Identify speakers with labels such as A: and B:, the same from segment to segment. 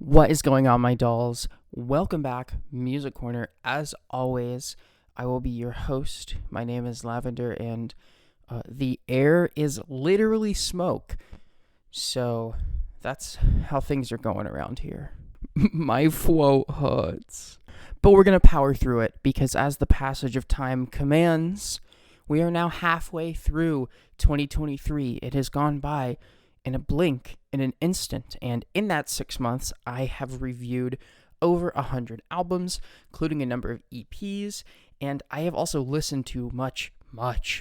A: What is going on, my dolls? Welcome back, Music Corner. As always, I will be your host. My name is Lavender, and the air is literally smoke. So that's how things are going around here. My throat hurts. But we're going to power through it, because as the passage of time commands, we are now halfway through 2023. It has gone by in a blink, in an instant, and in that 6 months, I have reviewed over 100 albums, including a number of EPs, and I have also listened to much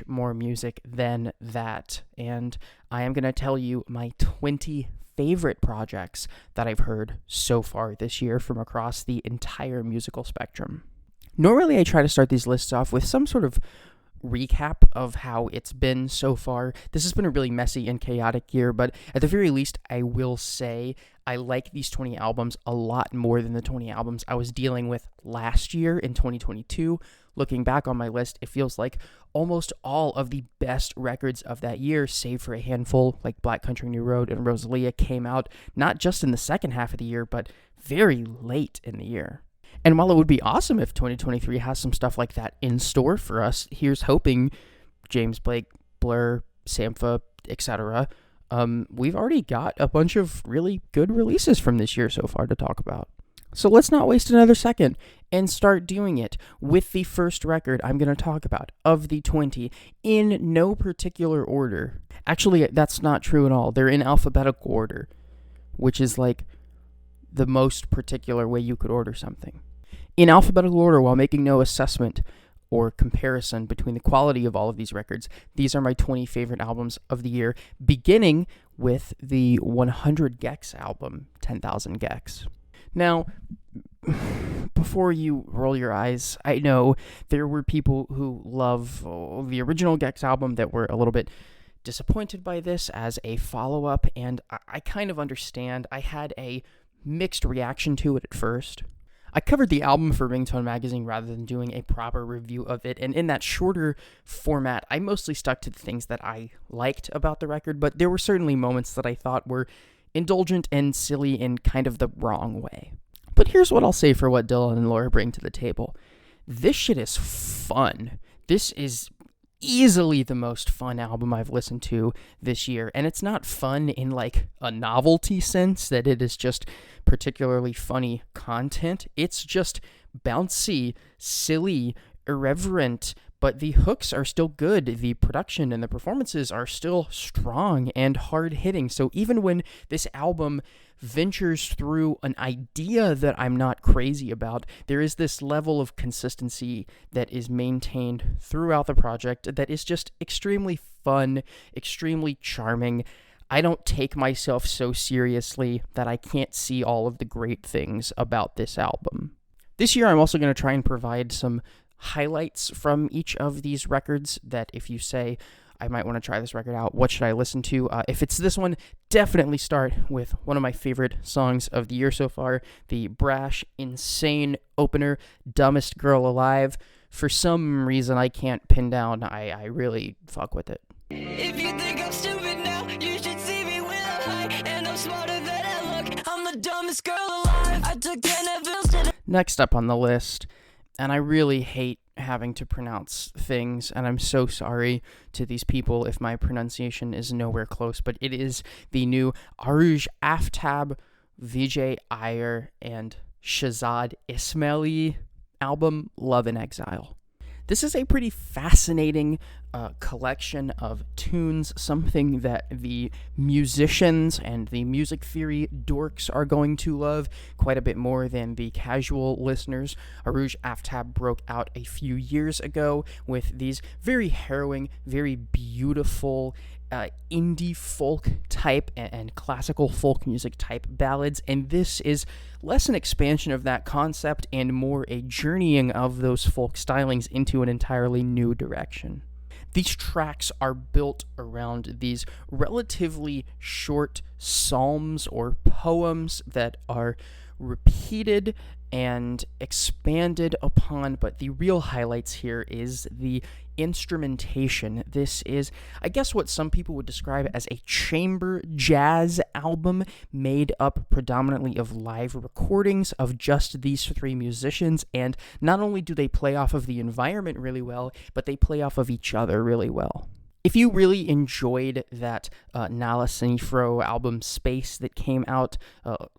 A: more music than that, and I am going to tell you my 20 favorite projects that I've heard so far this year from across the entire musical spectrum. Normally, I try to start these lists off with some sort of recap of how it's been so far. This has been a really messy and chaotic year, but at the very least, I will say I like these 20 albums a lot more than the 20 albums I was dealing with last year in 2022. Looking back on my list, it feels like almost all of the best records of that year, save for a handful like Black Country New Road and Rosalia, came out not just in the second half of the year, but very late in the year. And while it would be awesome if 2023 has some stuff like that in store for us, here's hoping. James Blake, Blur, Sampha, etc. We've already got a bunch of really good releases from this year so far to talk about. So let's not waste another second and start doing it with the first record I'm going to talk about of the 20 in no particular order. Actually, that's not true at all. They're in alphabetical order, which is like the most particular way you could order something. In alphabetical order, while making no assessment or comparison between the quality of all of these records, these are my 20 favorite albums of the year, beginning with the 100 gecs album, 10,000 gecs. Now, before you roll your eyes, I know there were people who love the original gecs album that were a little bit disappointed by this as a follow-up, and I kind of understand. I had a mixed reaction to it at first. I covered the album for Ringtone Magazine rather than doing a proper review of it, and in that shorter format, I mostly stuck to the things that I liked about the record, but there were certainly moments that I thought were indulgent and silly in kind of the wrong way. But here's what I'll say for what Dylan and Laura bring to the table. This shit is fun. This is easily the most fun album I've listened to this year, and it's not fun in like a novelty sense that it is just particularly funny content. It's just bouncy, silly, irreverent, but the hooks are still good. The production and the performances are still strong and hard-hitting. So even when this album ventures through an idea that I'm not crazy about, there is this level of consistency that is maintained throughout the project that is just extremely fun, extremely charming. I don't take myself so seriously that I can't see all of the great things about this album. This year, I'm also going to try and provide some highlights from each of these records that if you say, I might want to try this record out, what should I listen to? If it's this one, definitely start with one of my favorite songs of the year so far, the brash, insane opener, Dumbest Girl Alive. For some reason I can't pin down, I really fuck with it.
B: If you think I'm stupid now, you should see me when I'm high, and I'm smarter than I look. I'm the dumbest girl alive. I took 10 pills today.
A: Next up on the list, and I really hate having to pronounce things, and I'm so sorry to these people if my pronunciation is nowhere close, but it is the new Arooj, Aftab, Vijay Iyer, and Shahzad Ismaili album, Love in Exile. This is a pretty fascinating collection of tunes, something that the musicians and the music theory dorks are going to love quite a bit more than the casual listeners. Arooj Aftab broke out a few years ago with these very harrowing, very beautiful indie folk type and classical folk music type ballads, and this is less an expansion of that concept and more a journeying of those folk stylings into an entirely new direction. These tracks are built around these relatively short psalms or poems that are repeated and expanded upon, but the real highlights here is the instrumentation. This is, I guess, what some people would describe as a chamber jazz album made up predominantly of live recordings of just these three musicians, and not only do they play off of the environment really well, but they play off of each other really well. If you really enjoyed that Nala Sinifro album Space that came out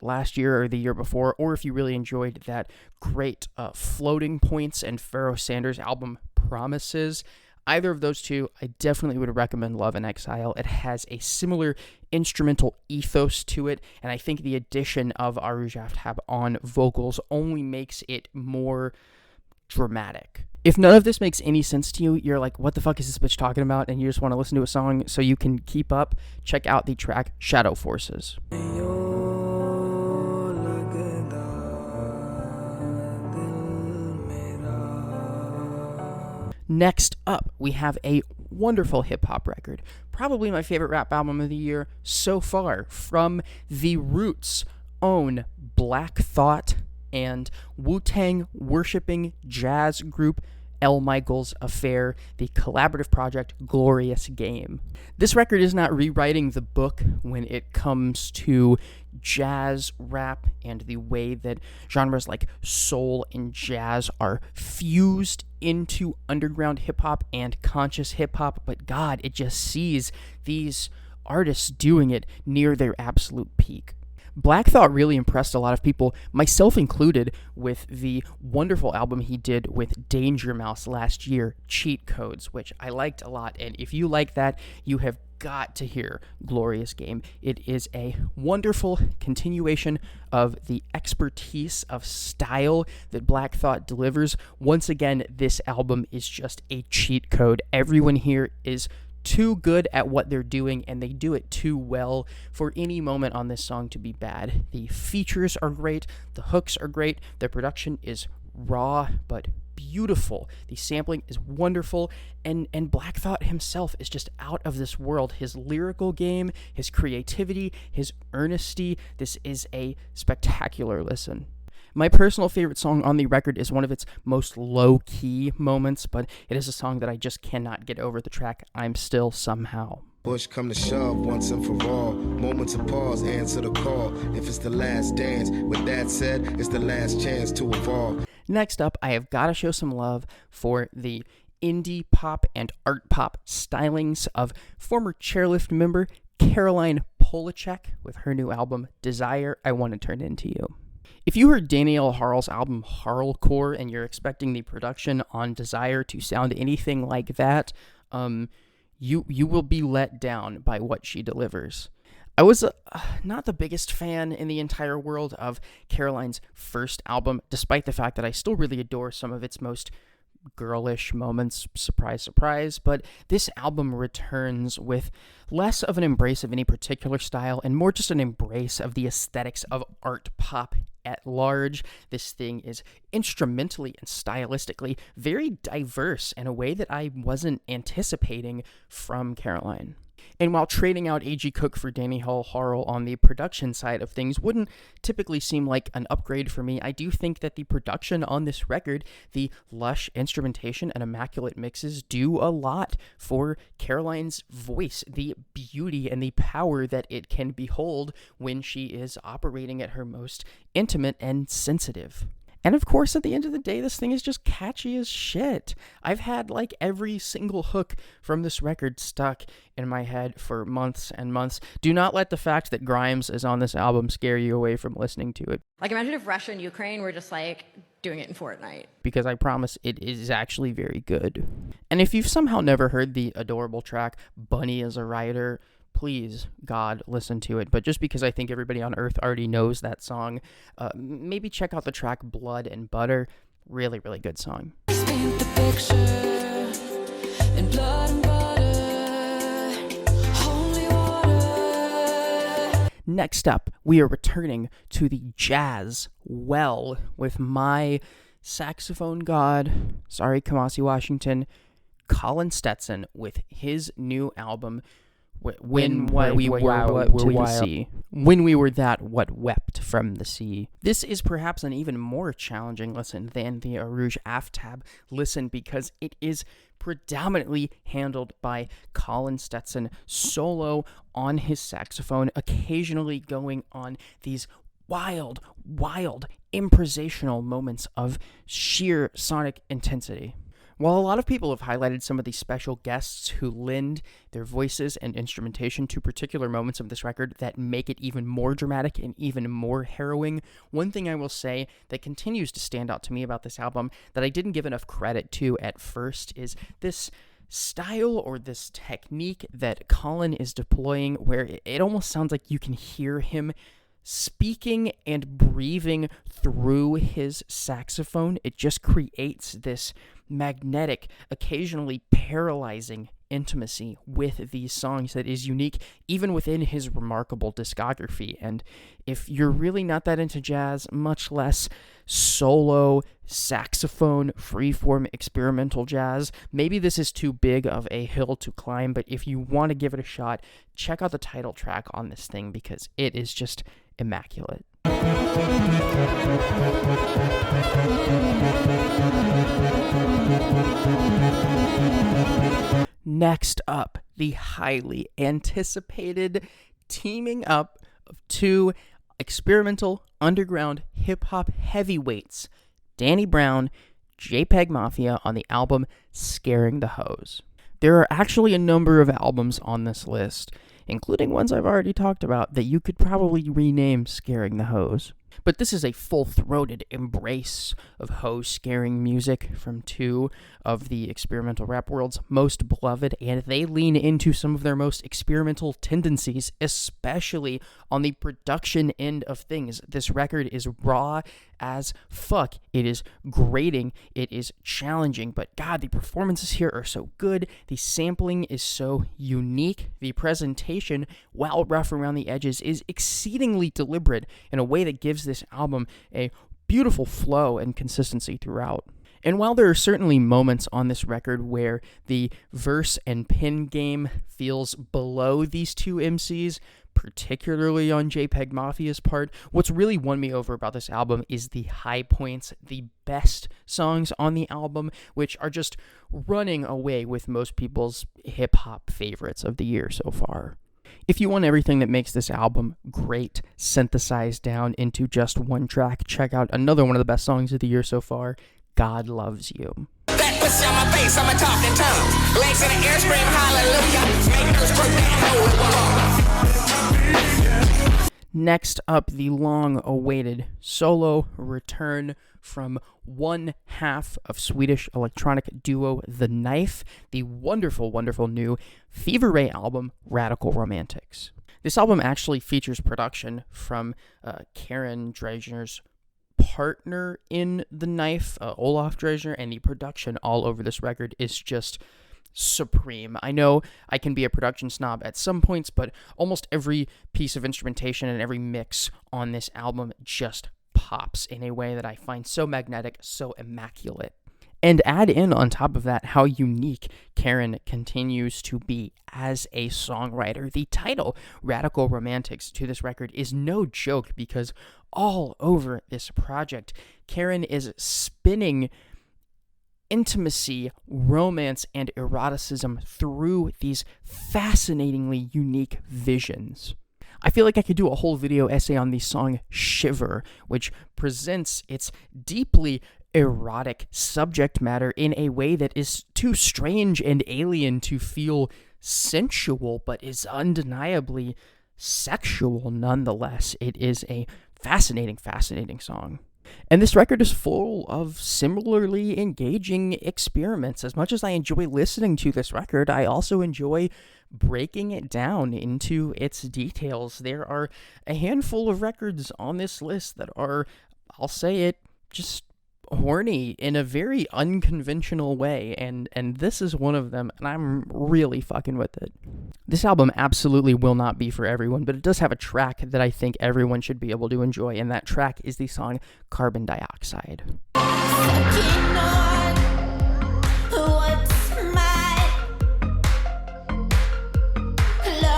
A: last year or the year before, or if you really enjoyed that great Floating Points and Pharoah Sanders album Promises, either of those two, I definitely would recommend Love in Exile. It has a similar instrumental ethos to it, and I think the addition of Arooj Aftab on vocals only makes it more dramatic. If none of this makes any sense to you, you're like, what the fuck is this bitch talking about? And you just want to listen to a song so you can keep up, check out the track Shadow Forces. Next up, we have a wonderful hip-hop record. Probably my favorite rap album of the year so far, from The Roots' own Black Thought and Wu-Tang worshipping jazz group L. Michaels Affair, the collaborative project Glorious Game. This record is not rewriting the book when it comes to jazz rap and the way that genres like soul and jazz are fused into underground hip-hop and conscious hip-hop, but God, it just sees these artists doing it near their absolute peak. Black Thought really impressed a lot of people, myself included, with the wonderful album he did with Danger Mouse last year, Cheat Codes, which I liked a lot. And if you like that, you have got to hear Glorious Game. It is a wonderful continuation of the expertise of style that Black Thought delivers. Once again, this album is just a cheat code. Everyone here is too good at what they're doing, and they do it too well for any moment on this song to be bad. The features are great, the hooks are great, the production is raw but beautiful, the sampling is wonderful, and Black Thought himself is just out of this world. His lyrical game, his creativity, his earnesty, this is a spectacular listen. My personal favorite song on the record is one of its most low-key moments, but it is a song that I just cannot get over, the track I'm Still Somehow.
C: Push come to shove once and for all. Moments of pause, answer the call. If it's the last dance, with that said, it's the last chance to evolve.
A: Next up, I have got to show some love for the indie pop and art pop stylings of former Chairlift member Caroline Polachek with her new album, Desire, I Want to Turn Into You. If you heard Danielle Harl's album Harlcore and you're expecting the production on Desire to sound anything like that, you will be let down by what she delivers. I was not the biggest fan in the entire world of Caroline's first album, despite the fact that I still really adore some of its most girlish moments, surprise, surprise, but this album returns with less of an embrace of any particular style and more just an embrace of the aesthetics of art pop at large. This thing is instrumentally and stylistically very diverse in a way that I wasn't anticipating from Caroline. And while trading out A.G. Cook for Danny Harl on the production side of things wouldn't typically seem like an upgrade for me, I do think that the production on this record, the lush instrumentation and immaculate mixes, do a lot for Caroline's voice, the beauty and the power that it can behold when she is operating at her most intimate and sensitive. And of course, at the end of the day, this thing is just catchy as shit. I've had like every single hook from this record stuck in my head for months and months. Do not let the fact that Grimes is on this album scare you away from listening to it.
D: Like, imagine if Russia and Ukraine were just like doing it in Fortnite.
A: Because I promise it is actually very good. And if you've somehow never heard the adorable track Bunny is a Rider, please, God, listen to it. But just because I think everybody on Earth already knows that song, maybe check out the track Blood and Butter. Really, really good song.
B: Paint the picture in blood and butter, holy water.
A: Next up, we are returning to the jazz well with my saxophone god, sorry, Kamasi Washington, Colin Stetson, with his new album, When we were that what wept from the sea. This is perhaps an even more challenging listen than the Arooj Aftab listen because it is predominantly handled by Colin Stetson solo on his saxophone, occasionally going on these wild improvisational moments of sheer sonic intensity. While a lot of people have highlighted some of the special guests who lend their voices and instrumentation to particular moments of this record that make it even more dramatic and even more harrowing, one thing I will say that continues to stand out to me about this album that I didn't give enough credit to at first is this style or this technique that Colin is deploying where it almost sounds like you can hear him speaking and breathing through his saxophone. It just creates this magnetic, occasionally paralyzing intimacy with these songs that is unique even within his remarkable discography. And if you're really not that into jazz, much less solo saxophone freeform experimental jazz, maybe this is too big of a hill to climb. But if you want to give it a shot, check out the title track on this thing because it is just immaculate. Next up, the highly anticipated teaming up of two experimental underground hip-hop heavyweights, Danny Brown, JPEGMAFIA, on the album Scaring the Hose. There are actually a number of albums on this list, including ones I've already talked about, that you could probably rename Scaring the Hose. But this is a full-throated embrace of hose-scaring music from two of the experimental rap world's most beloved, and they lean into some of their most experimental tendencies, especially on the production end of things. This record is raw as fuck. It is grating. It is challenging, but God, the performances here are so good. The sampling is so unique. The presentation, while rough around the edges, is exceedingly deliberate in a way that gives this album a beautiful flow and consistency throughout. And while there are certainly moments on this record where the verse and pen game feels below these two MCs, particularly on JPEGMAFIA's part, what's really won me over about this album is the high points, the best songs on the album, which are just running away with most people's hip-hop favorites of the year so far. If you want everything that makes this album great synthesized down into just one track, check out another one of the best songs of the year so far, God Loves You.
E: That pussy on my face, I'm a talking tongue. Legs in the air, scream hallelujah. Make those work that.
A: Next up, the long-awaited solo return from one half of Swedish electronic duo The Knife, the wonderful, wonderful new Fever Ray album, Radical Romantics. This album actually features production from Karen Dreisner's partner in The Knife, Olaf Dreisner, and the production all over this record is just supreme. I know I can be a production snob at some points, but almost every piece of instrumentation and every mix on this album just pops in a way that I find so magnetic, so immaculate. And add in on top of that how unique Karen continues to be as a songwriter. The title, Radical Romantics, to this record is no joke because all over this project, Karen is spinning intimacy, romance, and eroticism through these fascinatingly unique visions. I feel like I could do a whole video essay on the song Shiver, which presents its deeply erotic subject matter in a way that is too strange and alien to feel sensual, but is undeniably sexual nonetheless. It is a fascinating, fascinating song. And this record is full of similarly engaging experiments. As much as I enjoy listening to this record, I also enjoy breaking it down into its details. There are a handful of records on this list that are, I'll say it, just horny in a very unconventional way, and this is one of them, and I'm really fucking with it. This album absolutely will not be for everyone, but it does have a track that I think everyone should be able to enjoy, and that track is the song Carbon Dioxide.
F: What's my love?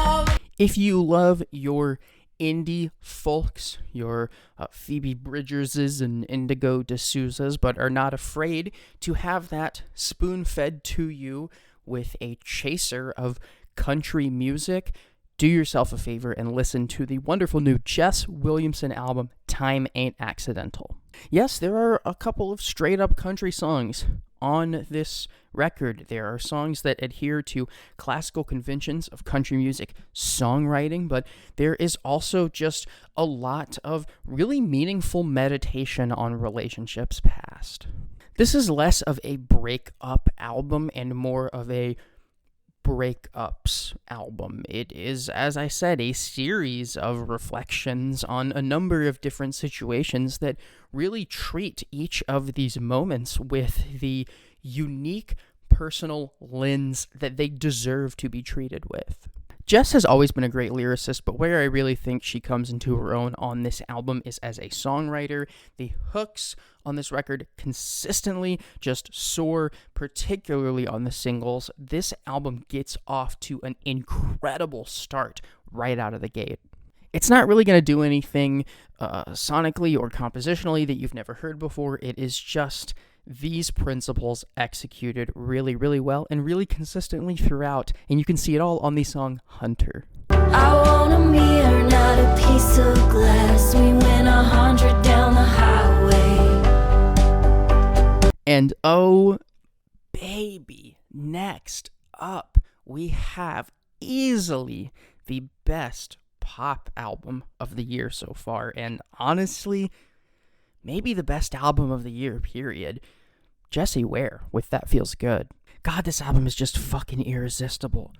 A: If you love your indie folks, your Phoebe Bridgerses and Indigo D'Souza's, but are not afraid to have that spoon-fed to you with a chaser of country music, do yourself a favor and listen to the wonderful new Jess Williamson album, Time Ain't Accidental. Yes, there are a couple of straight-up country songs on this record. There are songs that adhere to classical conventions of country music songwriting, but there is also just a lot of really meaningful meditation on relationships past. This is less of a break-up album and more of a breakups album. It is, as I said, a series of reflections on a number of different situations that really treat each of these moments with the unique personal lens that they deserve to be treated with. Jess has always been a great lyricist, but where I really think she comes into her own on this album is as a songwriter. The hooks on this record consistently just soar, particularly on the singles. This album gets off to an incredible start right out of the gate. It's not really going to do anything sonically or compositionally that you've never heard before. It is just these principles executed really, really well and really consistently throughout, and you can see it all on the song Hunter.
B: I want a mirror, not a piece of glass. We went 100 down the highway.
A: And oh, baby, next up, we have easily the best pop album of the year so far, and honestly, maybe the best album of the year, period. Jessie Ware with That Feels Good. God, this album is just fucking irresistible.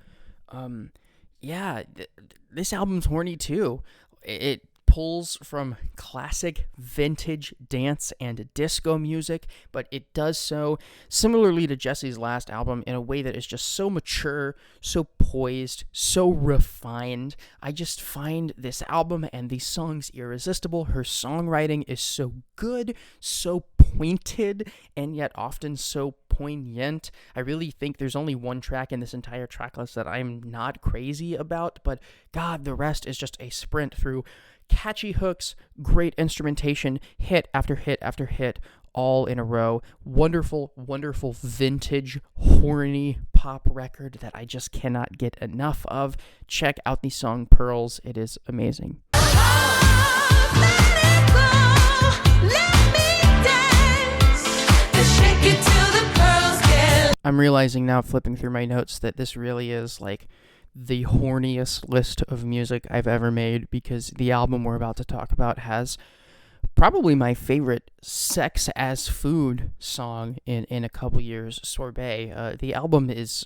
A: This album's horny too. It pulls from classic vintage dance and disco music, but it does so similarly to Jessie's last album in a way that is just so mature, so poised, so refined. I just find this album and these songs irresistible. Her songwriting is so good, so pointed, and yet often so poignant. I really think there's only one track in this entire tracklist that I'm not crazy about, but God, the rest is just a sprint through catchy hooks, great instrumentation, hit after hit after hit, all in a row. Wonderful, wonderful vintage, horny pop record that I just cannot get enough of. Check out the song Pearls. It is amazing. I'm realizing now, flipping through my notes, that this really is like the horniest list of music I've ever made, because the album we're about to talk about has probably my favorite sex as food song in a couple years, Sorbet. The album is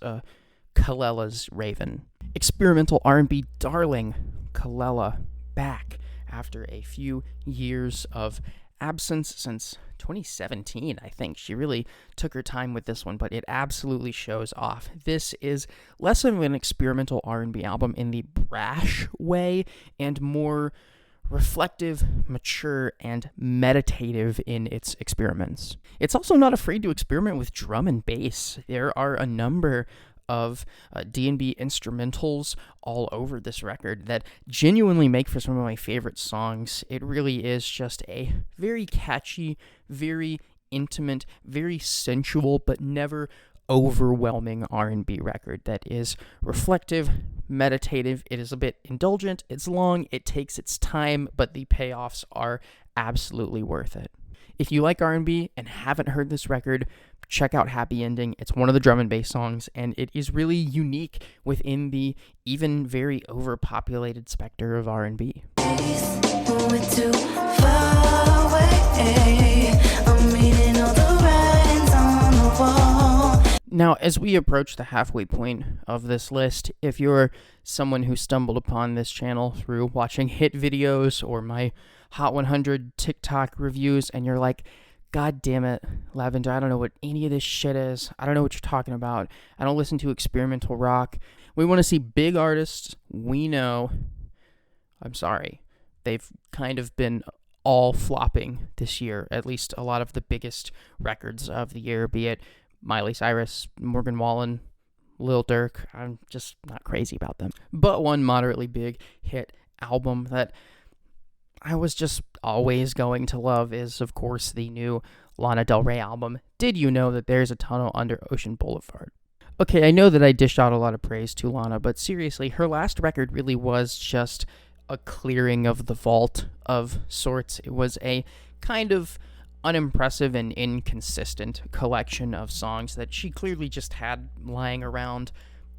A: Kelela's Raven. Experimental R&B darling Kelela, back after a few years of absence since 2017, I think. She really took her time with this one, but it absolutely shows off. This is less of an experimental R&B album in the brash way and more reflective, mature, and meditative in its experiments. It's also not afraid to experiment with drum and bass. There are a number of D&B instrumentals all over this record that genuinely make for some of my favorite songs. It really is just a very catchy, very intimate, very sensual, but never overwhelming R&B record that is reflective, meditative. It is a bit indulgent, it's long, it takes its time, but the payoffs are absolutely worth it. If you like R&B and haven't heard this record, check out Happy Ending. It's one of the drum and bass songs, and it is really unique within the even very overpopulated specter of R&B. Now, as we approach the halfway point of this list, if you're someone who stumbled upon this channel through watching hit videos or my Hot 100 TikTok reviews, and you're like, God damn it, Lavender, I don't know what any of this shit is. I don't know what you're talking about. I don't listen to experimental rock. We want to see big artists. We know. I'm sorry. They've kind of been all flopping this year, at least a lot of the biggest records of the year, be it Miley Cyrus, Morgan Wallen, Lil Durk. I'm just not crazy about them. But one moderately big hit album that I was just always going to love is, of course, the new Lana Del Rey album, Did You Know That There's a Tunnel Under Ocean Boulevard? Okay, I know that I dished out a lot of praise to Lana, but seriously, her last record really was just a clearing of the vault of sorts. It was a kind of unimpressive and inconsistent collection of songs that she clearly just had lying around.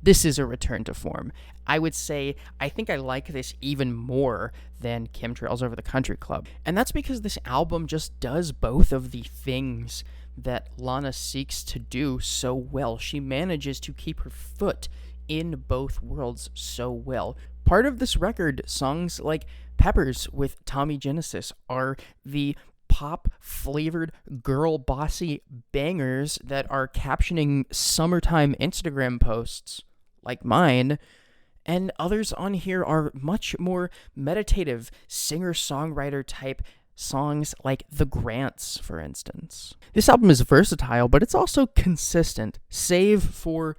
A: This is a return to form. I would say I think I like this even more than Chemtrails Over the Country Club. And that's because this album just does both of the things that Lana seeks to do so well. She manages to keep her foot in both worlds so well. Part of this record, songs like Peppers with Tommy Genesis, are the pop-flavored, girl-bossy bangers that are captioning summertime Instagram posts like mine, and others on here are much more meditative, singer-songwriter type songs like The Grants, for instance. This album is versatile, but it's also consistent, save for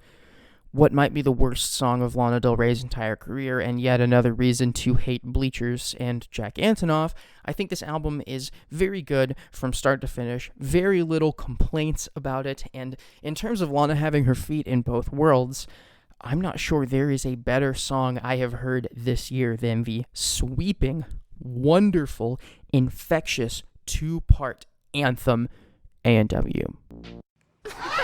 A: what might be the worst song of Lana Del Rey's entire career, and yet another reason to hate Bleachers and Jack Antonoff. I think this album is very good from start to finish, very little complaints about it, and in terms of Lana having her feet in both worlds, I'm not sure there is a better song I have heard this year than the sweeping, wonderful, infectious two-part anthem, A&W.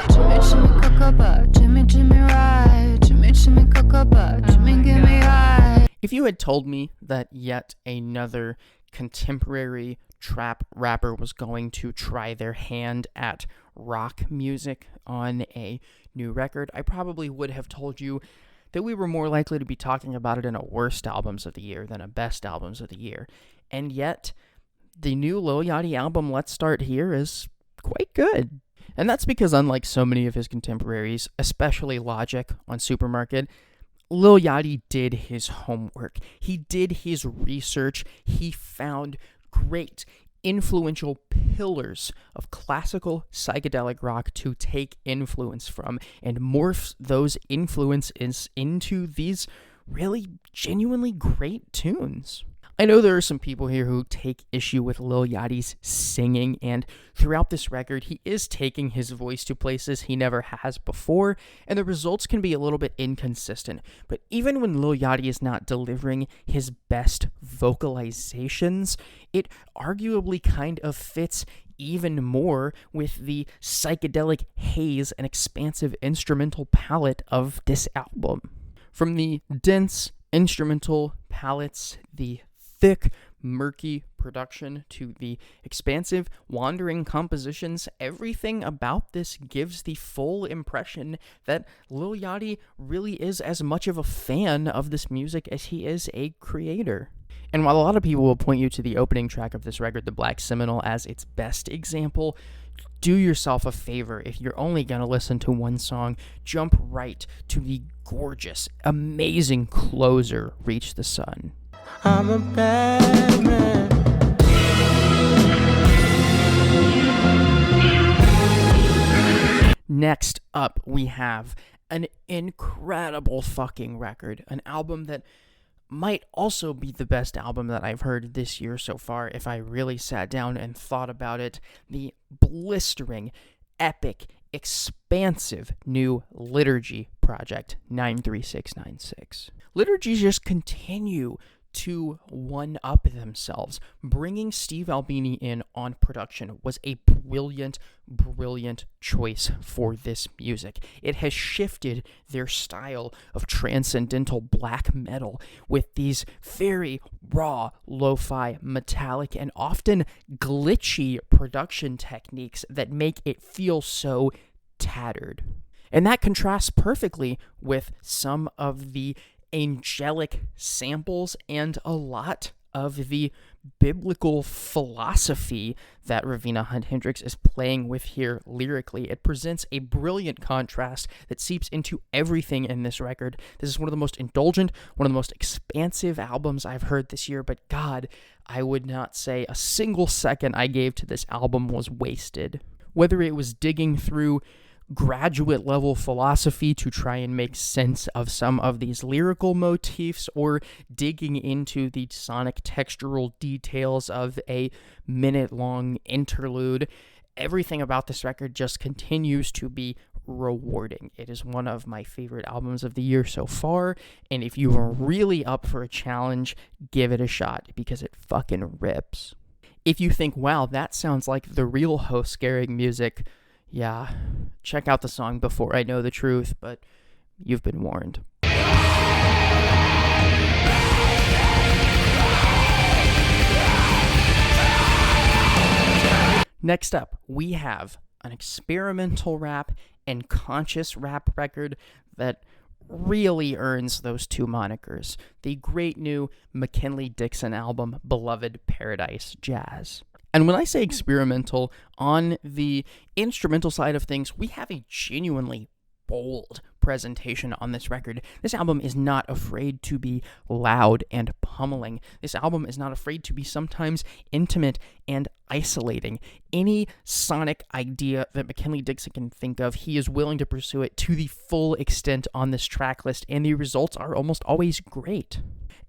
F: Jimmy, Jimmy, cocoa, Jimmy, Jimmy, ride. Jimmy, Jimmy, cocoa, Jimmy, give me high.
A: If you had told me that yet another contemporary trap rapper was going to try their hand at rock music on a new record, I probably would have told you that we were more likely to be talking about it in a worst albums of the year than a best albums of the year. And yet, the new Lil Yachty album, Let's Start Here, is quite good. And that's because unlike so many of his contemporaries, especially Logic on Supermarket, Lil Yachty did his homework. He did his research. He found great, influential pillars of classical psychedelic rock to take influence from and morph those influences into these really genuinely great tunes. I know there are some people here who take issue with Lil Yachty's singing, and throughout this record, he is taking his voice to places he never has before, and the results can be a little bit inconsistent. But even when Lil Yachty is not delivering his best vocalizations, it arguably kind of fits even more with the psychedelic haze and expansive instrumental palette of this album. From the dense instrumental palettes, the thick, murky production to the expansive, wandering compositions, everything about this gives the full impression that Lil Yachty really is as much of a fan of this music as he is a creator. And while a lot of people will point you to the opening track of this record, The Black Seminole, as its best example, do yourself a favor. If you're only going to listen to one song, jump right to the gorgeous, amazing closer, Reach the Sun.
G: I'm a bad man.
A: Next up, we have an incredible fucking record. An album that might also be the best album that I've heard this year so far if I really sat down and thought about it. The blistering, epic, expansive new Liturgy project, 93696. Liturgy just continue to one-up themselves. Bringing Steve Albini in on production was a brilliant, brilliant choice for this music. It has shifted their style of transcendental black metal with these very raw, lo-fi, metallic, and often glitchy production techniques that make it feel so tattered. And that contrasts perfectly with some of the angelic samples and a lot of the biblical philosophy that Ravina Hunt Hendricks is playing with here lyrically. It presents a brilliant contrast that seeps into everything in this record. This is one of the most indulgent, one of the most expansive albums I've heard this year, but God, I would not say a single second I gave to this album was wasted. Whether it was digging through graduate level philosophy to try and make sense of some of these lyrical motifs, or digging into the sonic textural details of a minute-long interlude. Everything about this record just continues to be rewarding. It is one of my favorite albums of the year so far, and if you are really up for a challenge, give it a shot, because it fucking rips. If you think, wow, that sounds like the real host scaring music, yeah, check out the song Before I Know the Truth, but you've been warned. Next up, we have an experimental rap and conscious rap record that really earns those two monikers. The great new McKinley Dixon album, Blvd Paradise Jazz. And when I say experimental, on the instrumental side of things, we have a genuinely bold presentation on this record. This album is not afraid to be loud and pummeling. This album is not afraid to be sometimes intimate and isolating. Any sonic idea that McKinley Dixon can think of, he is willing to pursue it to the full extent on this track list, and the results are almost always great.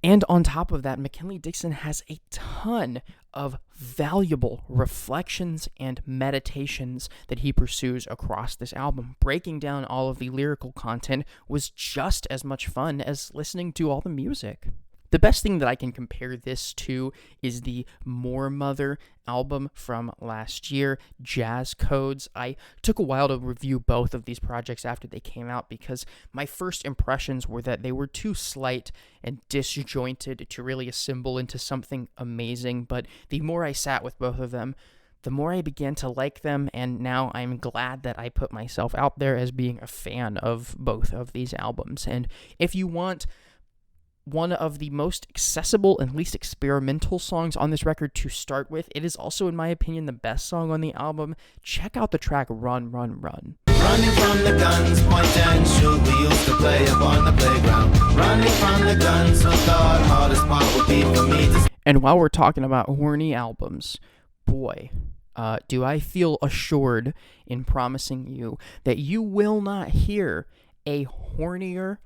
A: And on top of that, McKinley Dixon has a ton of valuable reflections and meditations that he pursues across this album. Breaking down all of the lyrical content was just as much fun as listening to all the music. The best thing that I can compare this to is the More Mother album from last year, Jazz Codes. I took a while to review both of these projects after they came out because my first impressions were that they were too slight and disjointed to really assemble into something amazing, but the more I sat with both of them, the more I began to like them, and now I'm glad that I put myself out there as being a fan of both of these albums. And if you want one of the most accessible and least experimental songs on this record to start with, it is also, in my opinion, the best song on the album. Check out the track Run, Run, Run.
H: Running from the guns, point and shoot, we used to play up on the playground. Running from the guns, was the hardest part would be for me to...
A: And while we're talking about horny albums, boy, do I feel assured in promising you that you will not hear a hornier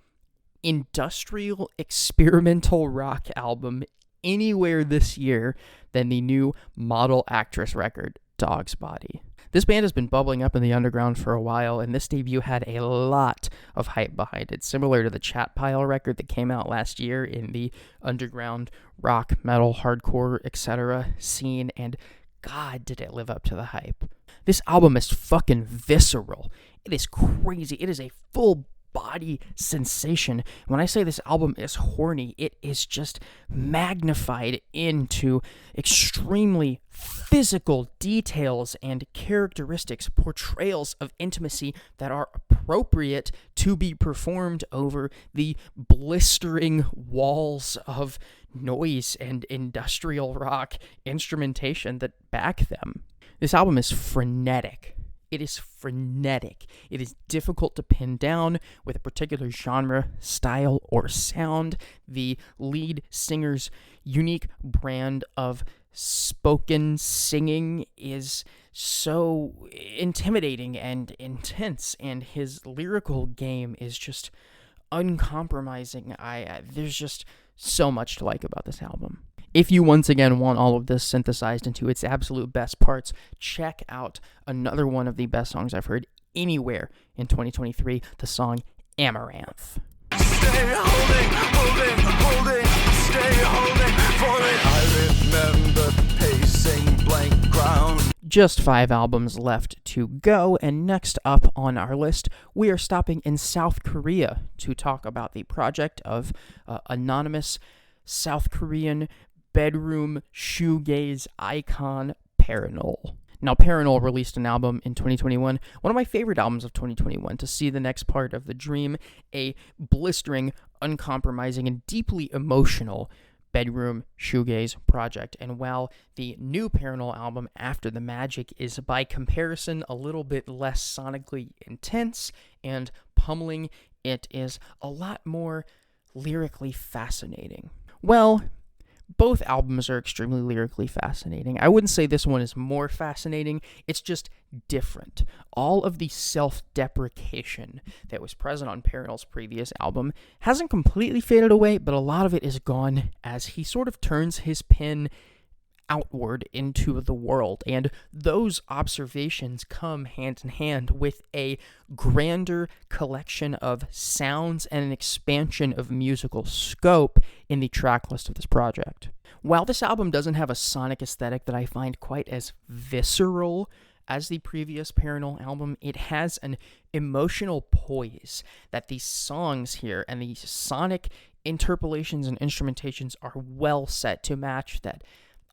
A: industrial experimental rock album anywhere this year than the new Model Actriz record, Dog's Body. This band has been bubbling up in the underground for a while, and this debut had a lot of hype behind it, similar to the Chat Pile record that came out last year in the underground rock, metal, hardcore, etc. scene, and God, did it live up to the hype. This album is fucking visceral. It is crazy. It is a full body sensation. When I say this album is horny, it is just magnified into extremely physical details and characteristics, portrayals of intimacy that are appropriate to be performed over the blistering walls of noise and industrial rock instrumentation that back them. This album is frenetic. It is frenetic. It is difficult to pin down with a particular genre, style, or sound. The lead singer's unique brand of spoken singing is so intimidating and intense, and his lyrical game is just uncompromising. There's just so much to like about this album. If you once again want all of this synthesized into its absolute best parts, check out another one of the best songs I've heard anywhere in 2023, the song Amaranth.
H: Stay holding, stay holding for it. I remember pacing blank ground.
A: Just 5 albums left to go, and next up on our list, we are stopping in South Korea to talk about the project of anonymous South Korean bedroom shoegaze icon Parannoul. Now, Parannoul released an album in 2021, one of my favorite albums of 2021, To See the Next Part of the Dream, a blistering, uncompromising, and deeply emotional bedroom shoegaze project. And while the new Parannoul album, After the Magic, is by comparison a little bit less sonically intense and pummeling, it is a lot more lyrically fascinating. Well, Both albums are extremely lyrically fascinating. I wouldn't say this one is more fascinating, it's just different. All of the self-deprecation that was present on Parannoul's previous album hasn't completely faded away, but a lot of it is gone as he sort of turns his pen outward into the world, and those observations come hand in hand with a grander collection of sounds and an expansion of musical scope in the track list of this project. While this album doesn't have a sonic aesthetic that I find quite as visceral as the previous Parannoul album, it has an emotional poise that these songs here and the sonic interpolations and instrumentations are well set to match that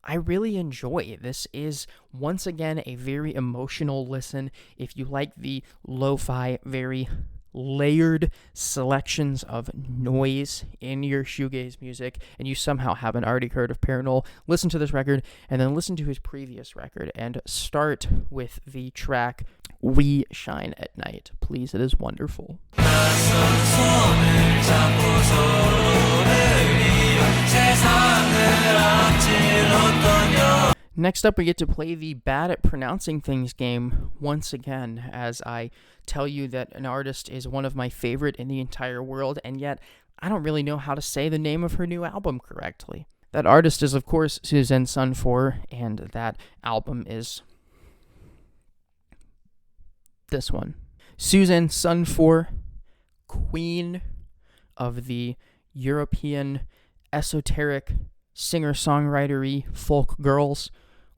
A: I really enjoy. This is, once again, a very emotional listen. If you like the lo-fi, very layered selections of noise in your shoegaze music, and you somehow haven't already heard of Parannoul, listen to this record, and then listen to his previous record, and start with the track We Shine at Night. Please, it is wonderful. Next up, we get to play the bad at pronouncing things game once again, as I tell you that an artist is one of my favorite in the entire world, and yet I don't really know how to say the name of her new album correctly. That artist is, of course, Susanne Sundfør, and that album is this one. Susanne Sundfør, queen of the European esoteric singer-songwritery folk girls,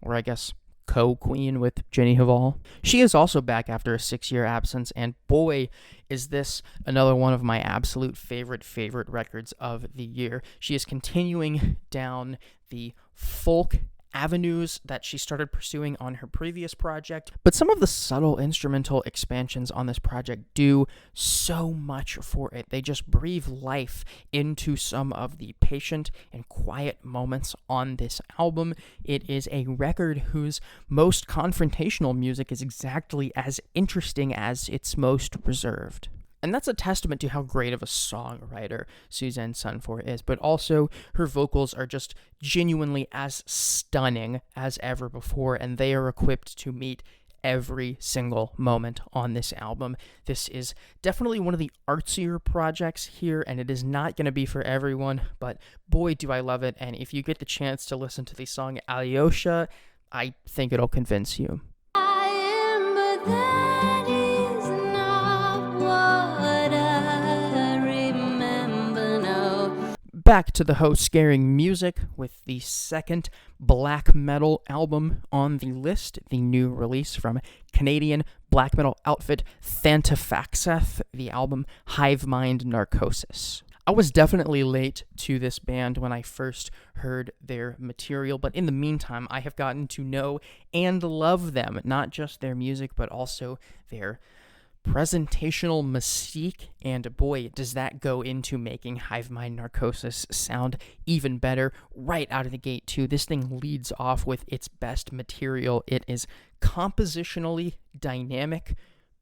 A: or I guess co-queen with Jenny Haval. She is also back after a 6-year absence, and boy, is this another one of my absolute favorite records of the year. She is continuing down the folk avenues that she started pursuing on her previous project, but some of the subtle instrumental expansions on this project do so much for it. They just breathe life into some of the patient and quiet moments on this album. It is a record whose most confrontational music is exactly as interesting as its most reserved. And that's a testament to how great of a songwriter Susanne Sundfør is, but also her vocals are just genuinely as stunning as ever before, and they are equipped to meet every single moment on this album. This is definitely one of the artsier projects here, and it is not going to be for everyone, but boy do I love it, and if you get the chance to listen to the song Alyosha, I think it'll convince you. Back to the host-scaring music with the second black metal album on the list, the new release from Canadian black metal outfit Thantafaxeth, the album Hive Mind Narcosis. I was definitely late to this band when I first heard their material, but in the meantime, I have gotten to know and love them, not just their music, but also their presentational mystique, and boy, does that go into making Hive Mind Narcosis sound even better right out of the gate, too. This thing leads off with its best material. It is compositionally dynamic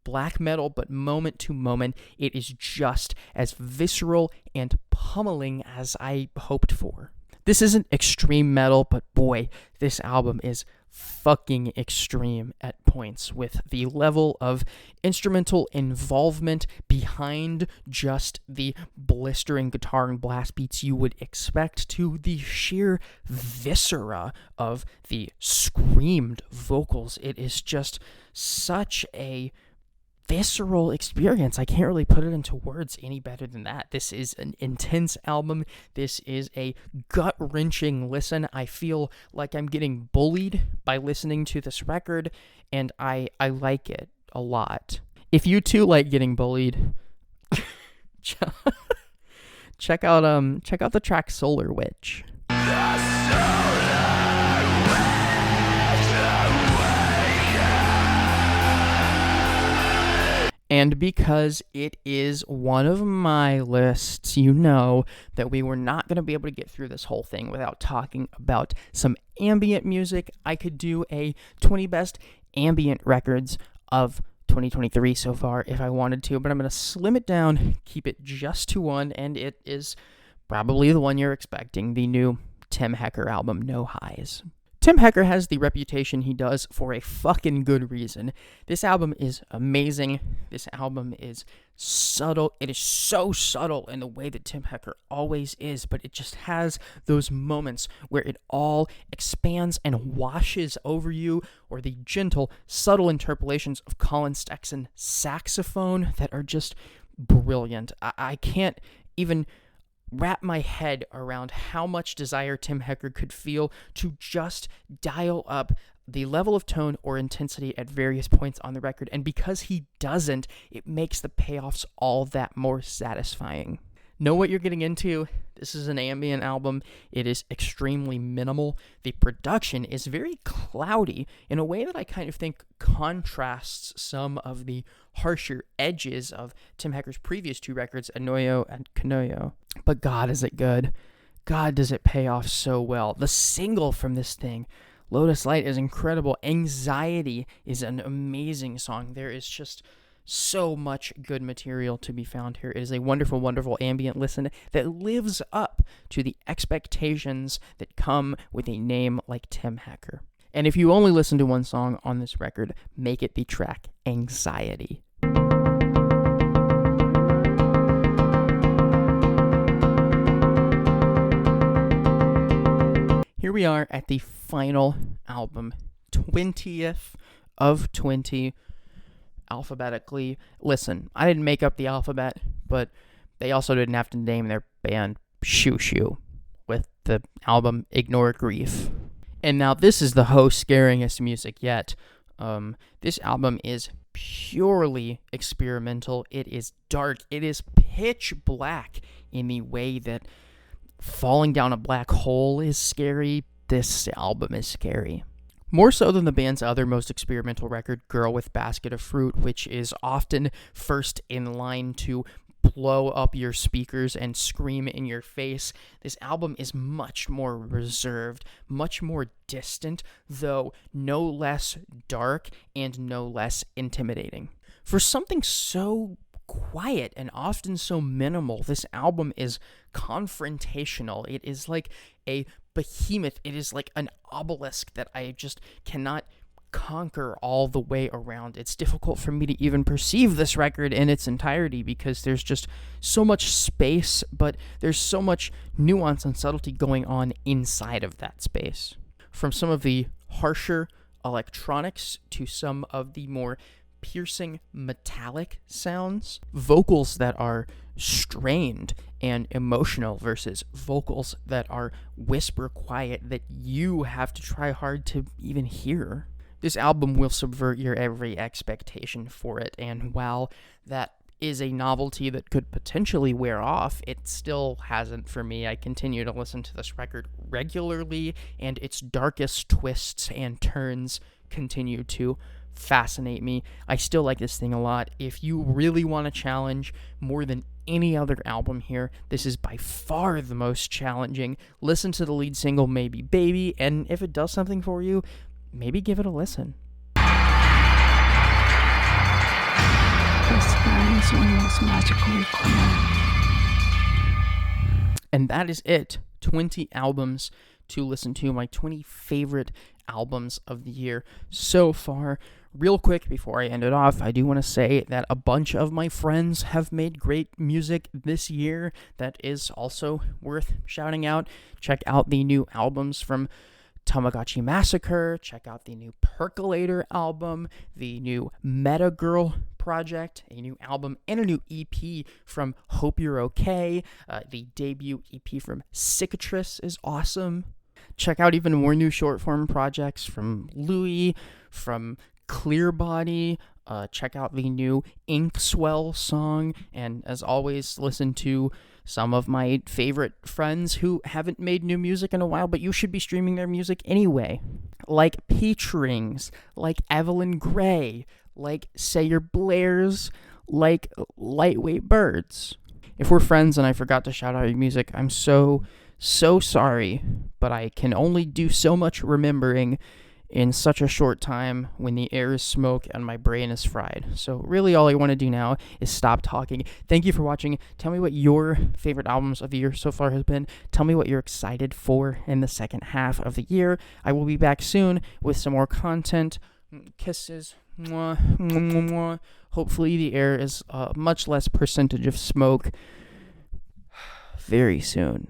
A: black metal, but moment to moment, it is just as visceral and pummeling as I hoped for. This isn't extreme metal, but boy, this album is fucking extreme at points, with the level of instrumental involvement behind just the blistering guitar and blast beats you would expect, to the sheer viscera of the screamed vocals. It is just such a visceral experience. I can't really put it into words any better than that. This is an intense album. This is a gut-wrenching listen. I feel like I'm getting bullied by listening to this record, and I like it a lot. If you too like getting bullied, check out the track Solar Witch. And because it is one of my lists, you know that we were not going to be able to get through this whole thing without talking about some ambient music. I could do a 20 best ambient records of 2023 so far if I wanted to, but I'm going to slim it down, keep it just to one, and it is probably the one you're expecting, the new Tim Hecker album, No Highs. Tim Hecker has the reputation he does for a fucking good reason. This album is amazing. This album is subtle. It is so subtle in the way that Tim Hecker always is, but it just has those moments where it all expands and washes over you, or the gentle, subtle interpolations of Colin Stetson saxophone that are just brilliant. I can't even wrap my head around how much desire Tim Hecker could feel to just dial up the level of tone or intensity at various points on the record, and because he doesn't, it makes the payoffs all that more satisfying. Know what you're getting into. This is an ambient album. It is extremely minimal. The production is very cloudy in a way that I kind of think contrasts some of the harsher edges of Tim Hecker's previous two records, Anoyo and Kanoyo. But God, is it good. God, does it pay off so well. The single from this thing, Lotus Light, is incredible. Anxiety is an amazing song. There is just so much good material to be found here. It is a wonderful, wonderful ambient listen that lives up to the expectations that come with a name like Tim Hecker. And if you only listen to one song on this record, make it the track Anxiety. Here we are at the final album, 20th of 20, alphabetically. Listen, I didn't make up the alphabet, but they also didn't have to name their band Xiu Xiu with the album Ignore Grief. And now this is the scaringest music yet. This album is purely experimental. It is dark. It is pitch black in the way that falling down a black hole is scary. This album is scary. More so than the band's other most experimental record, Girl with Basket of Fruit, which is often first in line to blow up your speakers and scream in your face. This album is much more reserved, much more distant, though no less dark and no less intimidating. For something so quiet and often so minimal, this album is confrontational. It is like a behemoth. It is like an obelisk that I just cannot conquer all the way around. It's difficult for me to even perceive this record in its entirety because there's just so much space, but there's so much nuance and subtlety going on inside of that space. From some of the harsher electronics to some of the more piercing metallic sounds, vocals that are strained and emotional versus vocals that are whisper quiet that you have to try hard to even hear. This album will subvert your every expectation for it, and while that is a novelty that could potentially wear off, it still hasn't for me. I continue to listen to this record regularly, and its darkest twists and turns continue to fascinate me. I still like this thing a lot. If you really want a challenge more than any other album here, this is by far the most challenging. Listen to the lead single, Maybe Baby, and if it does something for you, maybe give it a listen.
F: Experience almost magically clear.
A: And that is it. 20 albums to listen to, my 20 favorite albums of the year so far. Real quick, before I end it off, I do want to say that a bunch of my friends have made great music this year that is also worth shouting out. Check out the new albums from Tamagotchi Massacre, check out the new Percolator album, the new Meta Girl project, a new album, and a new EP from Hope You're Okay. The debut EP from Actriz is awesome. Check out even more new short-form projects from Louis, from Clearbody. Check out the new Inkswell song, and as always, listen to some of my favorite friends who haven't made new music in a while, but you should be streaming their music anyway. Like Peach Rings, like Evelyn Gray, like Sayer Blairs, like Lightweight Birds. If we're friends and I forgot to shout out your music, I'm so sorry, but I can only do so much remembering in such a short time when the air is smoke and my brain is fried. So really all I want to do now is stop talking. Thank you for watching. Tell me what your favorite albums of the year so far has been. Tell me what you're excited for in the second half of the year. I will be back soon with some more content. Kisses. Mwah, mwah, mwah, mwah. Hopefully the air is much less percentage of smoke very soon.